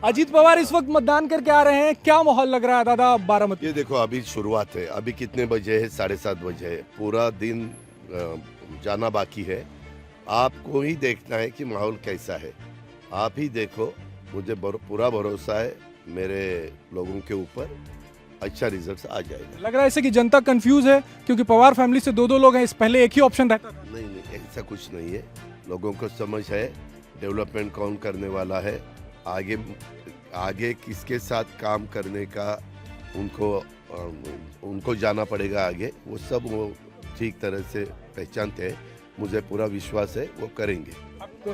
अजीत पवार इस वक्त मतदान करके आ रहे हैं, क्या माहौल लग रहा है दादा बारामती? ये देखो अभी शुरुआत है, अभी कितने बजे है? 7:30 बजे है। पूरा दिन जाना बाकी है। आपको ही देखना है कि माहौल कैसा है। आप ही देखो, मुझे पूरा भरोसा है मेरे लोगों के ऊपर, अच्छा रिजल्ट आ जाएगा। लग रहा है ऐसे कि जनता कंफ्यूज है क्योंकि पवार फैमिली से दो लोग हैं, इस पहले एक ही ऑप्शन रहता था। नहीं, ऐसा कुछ नहीं है। लोगों को समझ है डेवलपमेंट कौन करने वाला है, आगे किसके साथ काम करने का उनको जाना पड़ेगा आगे। वो सब वो ठीक तरह से पहचानते हैं। मुझे पूरा विश्वास है वो करेंगे। तो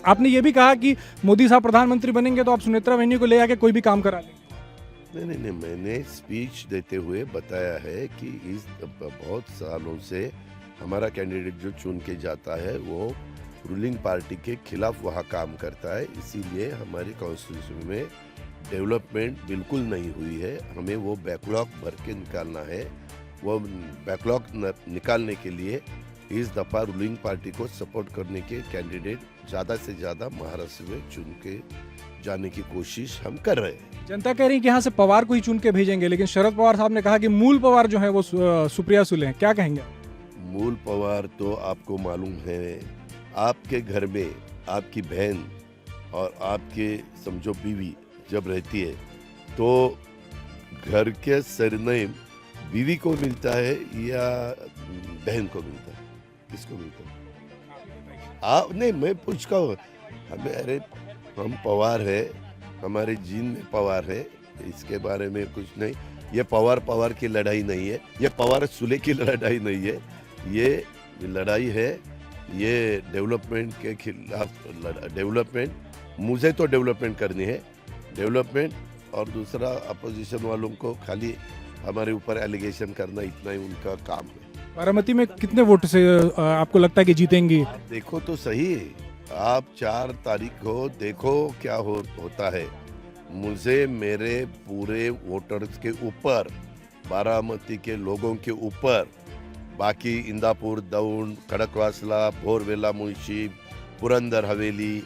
आपने ये भी कहा कि मोदी साहब प्रधानमंत्री बनेंगे तो आप सुनेत्रा बहनी को ले आके कोई भी काम करा लेंगे। नहीं, मैंने स्पीच देते हुए बताया है कि इस बहुत सालों से हमारा कैंडिडेट जो चुन के जाता है वो रूलिंग पार्टी के खिलाफ वहाँ काम करता है, इसीलिए हमारी कॉन्स्टिट्यूशन में डेवलपमेंट बिल्कुल नहीं हुई है। हमें वो बैकलॉग भर के निकालना है। वो बैकलॉग निकालने के लिए इस दफा रूलिंग पार्टी को सपोर्ट करने के कैंडिडेट ज़्यादा से ज़्यादा महाराष्ट्र में चुन के जाने की कोशिश हम कर रहे हैं। जनता कह रही है कि यहाँ से पवार को ही चुन के भेजेंगे, लेकिन शरद पवार साहब ने कहा कि मूल पवार जो है वो सुप्रिया सुले हैं। क्या कहेंगे? मूल पवार तो आपको मालूम है, आपके घर में आपकी बहन और आपके समझो बीवी जब रहती है तो घर के सरनेम बीवी को मिलता है या बहन को मिलता है? किसको मिलता है? आप नहीं, मैं पूछता हूँ। अरे हम पवार है, हमारे जीन में पवार है, इसके बारे में कुछ नहीं। ये पवार की लड़ाई नहीं है, ये पवार सुले की लड़ाई नहीं है। ये लड़ाई है ये डेवलपमेंट के खिलाफ। डेवलपमेंट, मुझे तो डेवलपमेंट करनी है, डेवलपमेंट। और दूसरा अपोजिशन वालों को खाली हमारे ऊपर एलिगेशन करना, इतना ही उनका काम है। बारामती में कितने वोट से आपको लगता है कि जीतेंगी? देखो तो सही, आप 4 तारीख को देखो क्या होता है। मुझे मेरे पूरे वोटर्स के ऊपर, बारामती के लोगों के ऊपर, बाकी इंदापुर, दौंड, खड़कवासला, भोरवेला, मुंशी, पुरंदर हवेली,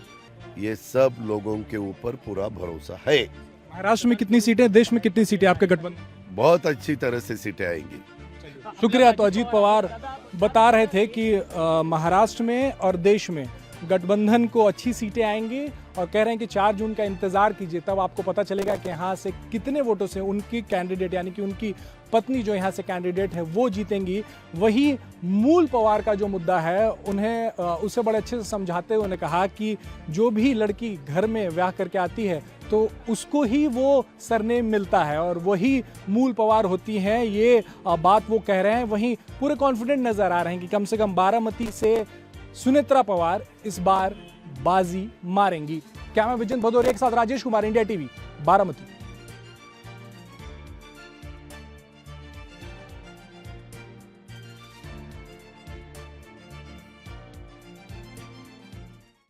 ये सब लोगों के ऊपर पूरा भरोसा है। महाराष्ट्र में कितनी सीटें, देश में कितनी सीटें आपके गठबंधन? बहुत अच्छी तरह से सीटें आएंगी। शुक्रिया। तो अजीत पवार बता रहे थे कि महाराष्ट्र में और देश में गठबंधन को अच्छी सीटें आएंगी और कह रहे हैं कि 4 जून का इंतजार कीजिए, तब आपको पता चलेगा कि यहाँ से कितने वोटों से उनकी कैंडिडेट यानी कि उनकी पत्नी जो यहाँ से कैंडिडेट है वो जीतेंगी। वही मूल पवार का जो मुद्दा है उन्हें उसे बड़े अच्छे से समझाते हुए उन्होंने कहा कि जो भी लड़की घर में ब्याह करके आती है तो उसको ही वो सरनेम मिलता है और वही मूल पवार होती हैं। ये बात वो कह रहे हैं। वहीं पूरे कॉन्फिडेंट नजर आ रहे हैं कि कम से कम बारामती से सुनेत्रा पवार इस बार बाजी मारेंगी। कैमरा विजन भदौरिया के साथ राजेश कुमार, इंडिया टीवी, बारामती।